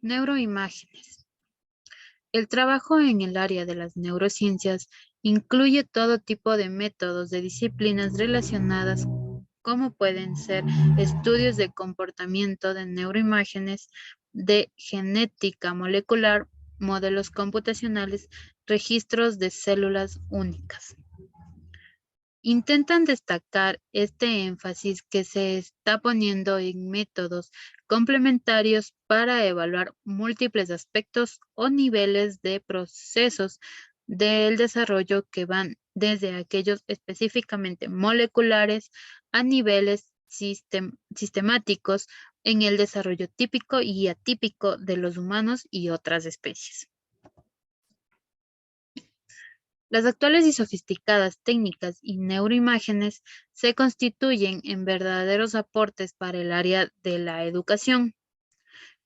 Neuroimágenes. El trabajo en el área de las neurociencias incluye todo tipo de métodos de disciplinas relacionadas, como pueden ser estudios de comportamiento de neuroimágenes, de genética molecular, modelos computacionales, registros de células únicas. Intentan destacar este énfasis que se está poniendo en métodos complementarios para evaluar múltiples aspectos o niveles de procesos del desarrollo que van desde aquellos específicamente moleculares a niveles sistemáticos en el desarrollo típico y atípico de los humanos y otras especies. Las actuales y sofisticadas técnicas y neuroimágenes se constituyen en verdaderos aportes para el área de la educación.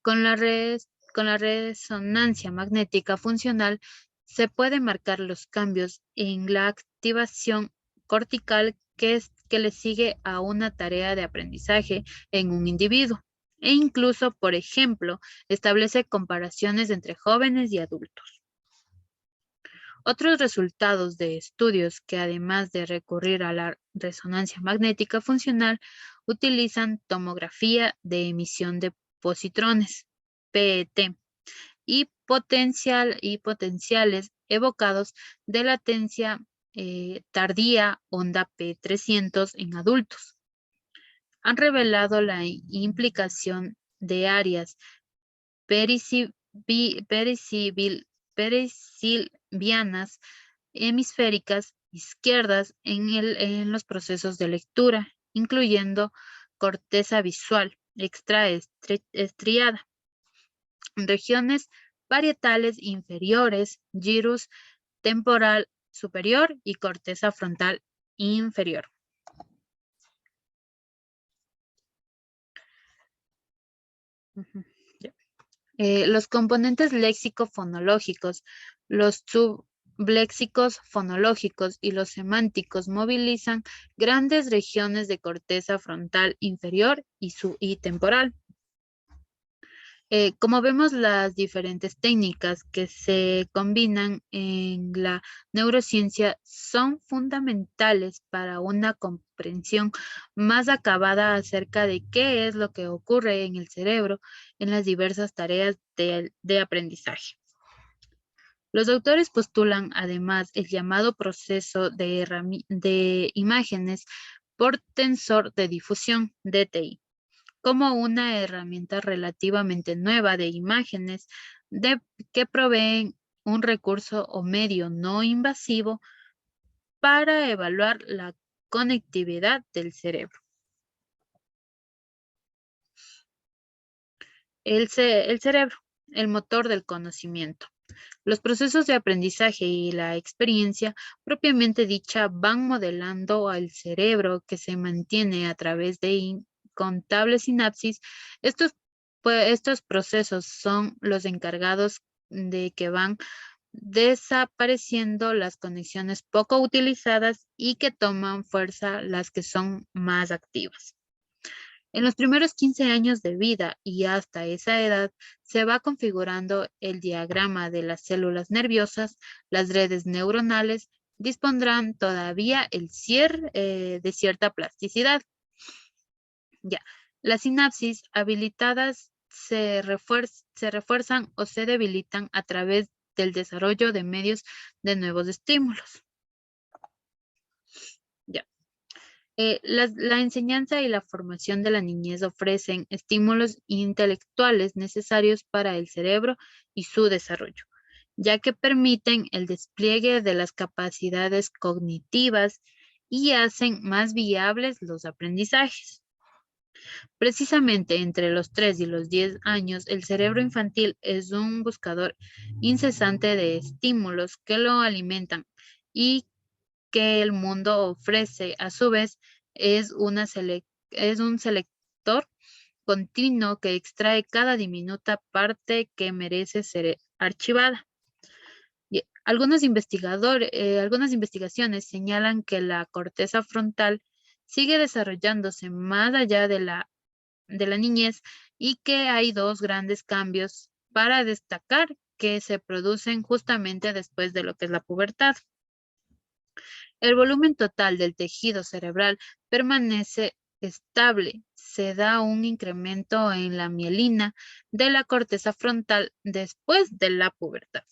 Con la resonancia magnética funcional se pueden marcar los cambios en la activación cortical que le sigue a una tarea de aprendizaje en un individuo e incluso, por ejemplo, establece comparaciones entre jóvenes y adultos. Otros resultados de estudios que además de recurrir a la resonancia magnética funcional, utilizan tomografía de emisión de positrones, PET, y potenciales evocados de latencia tardía onda P300 en adultos. Han revelado la implicación de áreas perisilvianas hemisféricas izquierdas en los procesos de lectura, incluyendo corteza visual extraestriada, regiones parietales inferiores, gyrus temporal superior y corteza frontal inferior. Los componentes léxico-fonológicos, los subléxicos fonológicos y los semánticos movilizan grandes regiones de corteza frontal inferior y temporal. Como vemos, las diferentes técnicas que se combinan en la neurociencia son fundamentales para una comprensión más acabada acerca de qué es lo que ocurre en el cerebro en las diversas tareas de aprendizaje. Los autores postulan además el llamado proceso de imágenes por tensor de difusión, DTI, como una herramienta relativamente nueva de imágenes que proveen un recurso o medio no invasivo para evaluar la conectividad del cerebro. El cerebro, el motor del conocimiento. Los procesos de aprendizaje y la experiencia propiamente dicha van modelando al cerebro que se mantiene a través de incontables sinapsis. Estos procesos son los encargados de que van desapareciendo las conexiones poco utilizadas y que toman fuerza las que son más activas. En los primeros 15 años de vida y hasta esa edad se va configurando el diagrama de las células nerviosas, las redes neuronales dispondrán todavía el cierre de cierta plasticidad. Ya, las sinapsis habilitadas se refuerzan o se debilitan a través del desarrollo de medios de nuevos estímulos. Ya. La enseñanza y la formación de la niñez ofrecen estímulos intelectuales necesarios para el cerebro y su desarrollo, ya que permiten el despliegue de las capacidades cognitivas y hacen más viables los aprendizajes. Precisamente entre los 3 y los 10 años, el cerebro infantil es un buscador incesante de estímulos que lo alimentan y que el mundo ofrece. A su vez, es un selector continuo que extrae cada diminuta parte que merece ser archivada. Y algunas investigaciones señalan que la corteza frontal sigue desarrollándose más allá de la niñez y que hay dos grandes cambios para destacar que se producen justamente después de lo que es la pubertad. El volumen total del tejido cerebral permanece estable. Se da un incremento en la mielina de la corteza frontal después de la pubertad.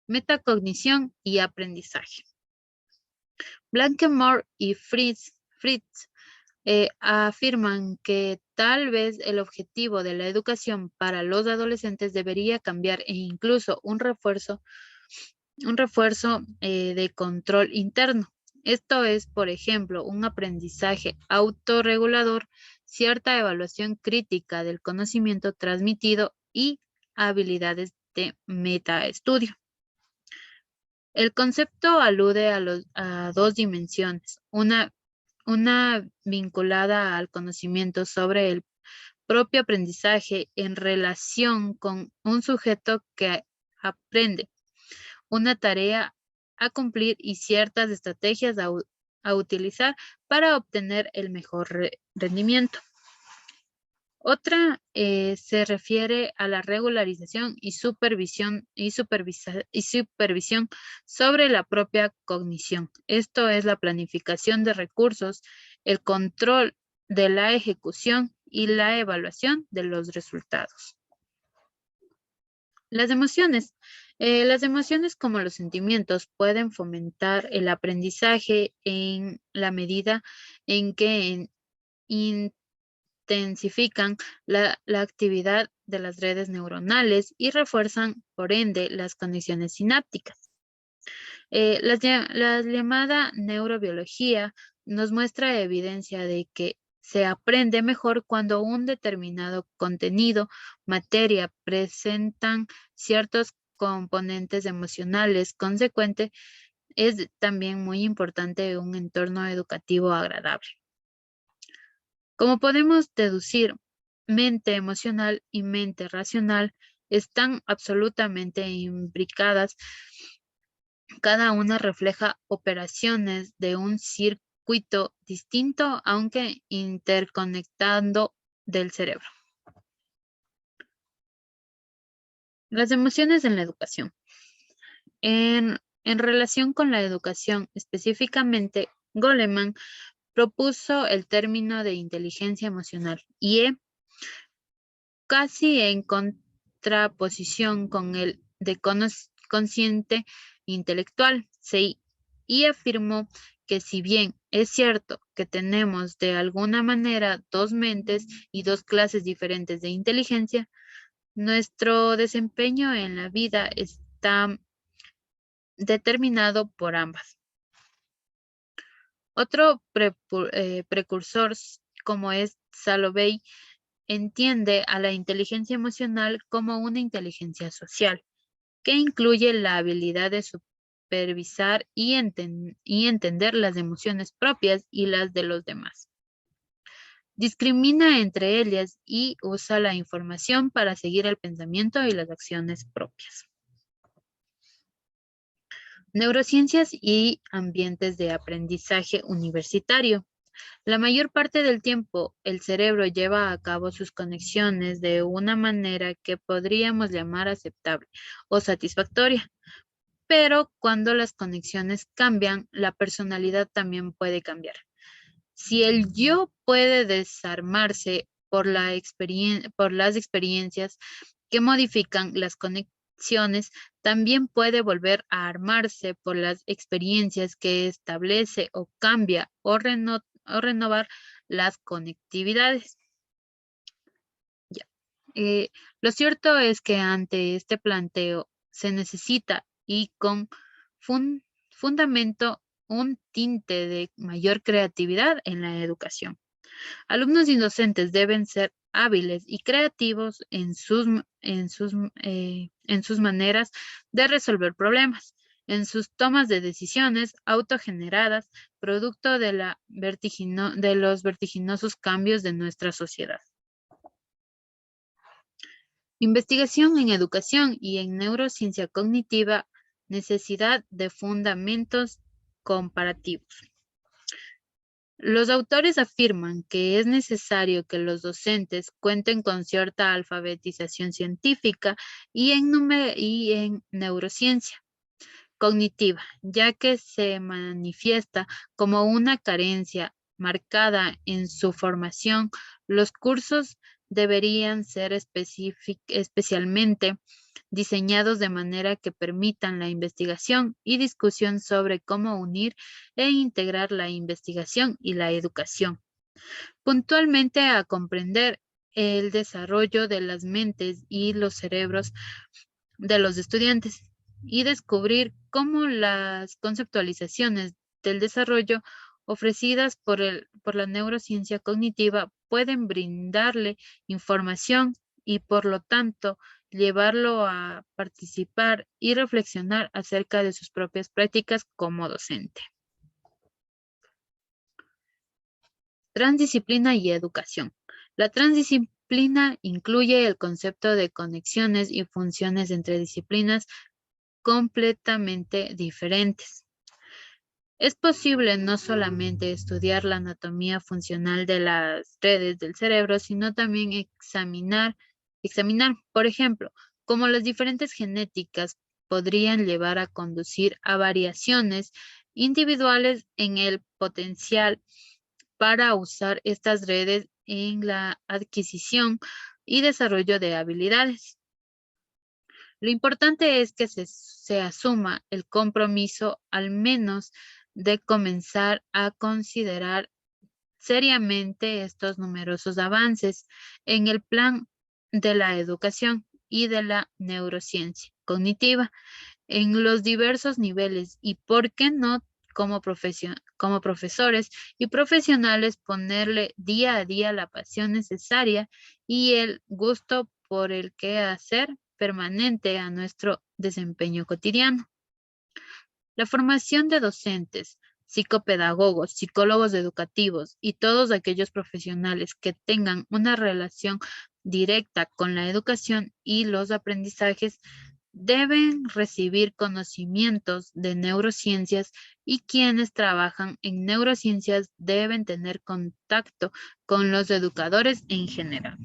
Metacognición y aprendizaje. Blanquemore y Fritz afirman que tal vez el objetivo de la educación para los adolescentes debería cambiar e incluso un refuerzo de control interno. Esto es, por ejemplo, un aprendizaje autorregulador, cierta evaluación crítica del conocimiento transmitido y habilidades de metaestudio. El concepto alude a dos dimensiones, una vinculada al conocimiento sobre el propio aprendizaje en relación con un sujeto que aprende una tarea a cumplir y ciertas estrategias a utilizar para obtener el mejor rendimiento. Otra se refiere a la regularización y supervisión sobre la propia cognición. Esto es la planificación de recursos, el control de la ejecución y la evaluación de los resultados. Las emociones. Las emociones como los sentimientos pueden fomentar el aprendizaje en la medida en que intensifican la actividad de las redes neuronales y refuerzan, por ende, las conexiones sinápticas. La llamada neurobiología nos muestra evidencia de que se aprende mejor cuando un determinado contenido, materia, presentan ciertos componentes emocionales. Consecuente, es también muy importante un entorno educativo agradable. Como podemos deducir, mente emocional y mente racional están absolutamente imbricadas. Cada una refleja operaciones de un circuito distinto, aunque interconectando del cerebro. Las emociones en la educación. En relación con la educación, específicamente, Goleman propuso el término de inteligencia emocional, IE, casi en contraposición con el de consciente intelectual, CI, y afirmó que si bien es cierto que tenemos de alguna manera dos mentes y dos clases diferentes de inteligencia, nuestro desempeño en la vida está determinado por ambas. Otro precursor, como es Salovey, entiende a la inteligencia emocional como una inteligencia social, que incluye la habilidad de supervisar y entender las emociones propias y las de los demás. Discrimina entre ellas y usa la información para seguir el pensamiento y las acciones propias. Neurociencias y ambientes de aprendizaje universitario. La mayor parte del tiempo, el cerebro lleva a cabo sus conexiones de una manera que podríamos llamar aceptable o satisfactoria. Pero cuando las conexiones cambian, la personalidad también puede cambiar. Si el yo puede desarmarse por las experiencias que modifican las conexiones, también puede volver a armarse por las experiencias que establece o cambia o renovar las conectividades. Ya. Lo cierto es que ante este planteo se necesita y con fundamento un tinte de mayor creatividad en la educación. Alumnos y docentes deben ser hábiles y creativos en sus maneras de resolver problemas, en sus tomas de decisiones autogeneradas, producto de los vertiginosos cambios de nuestra sociedad. Investigación en educación y en neurociencia cognitiva, necesidad de fundamentos comparativos. Los autores afirman que es necesario que los docentes cuenten con cierta alfabetización científica y en neurociencia cognitiva, ya que se manifiesta como una carencia marcada en su formación. Los cursos deberían ser especialmente diseñados de manera que permitan la investigación y discusión sobre cómo unir e integrar la investigación y la educación, puntualmente a comprender el desarrollo de las mentes y los cerebros de los estudiantes y descubrir cómo las conceptualizaciones del desarrollo ofrecidas por la neurociencia cognitiva pueden brindarle información y por lo tanto llevarlo a participar y reflexionar acerca de sus propias prácticas como docente. Transdisciplina y educación. La transdisciplina incluye el concepto de conexiones y funciones entre disciplinas completamente diferentes. Es posible no solamente estudiar la anatomía funcional de las redes del cerebro, sino también examinar, por ejemplo, cómo las diferentes genéticas podrían llevar a conducir a variaciones individuales en el potencial para usar estas redes en la adquisición y desarrollo de habilidades. Lo importante es que se asuma el compromiso al menos de comenzar a considerar seriamente estos numerosos avances en el plan de la educación y de la neurociencia cognitiva en los diversos niveles y, ¿por qué no, como profesores y profesionales, ponerle día a día la pasión necesaria y el gusto por el quehacer permanente a nuestro desempeño cotidiano? La formación de docentes, psicopedagogos, psicólogos educativos y todos aquellos profesionales que tengan una relación directa con la educación y los aprendizajes deben recibir conocimientos de neurociencias, y quienes trabajan en neurociencias deben tener contacto con los educadores en general.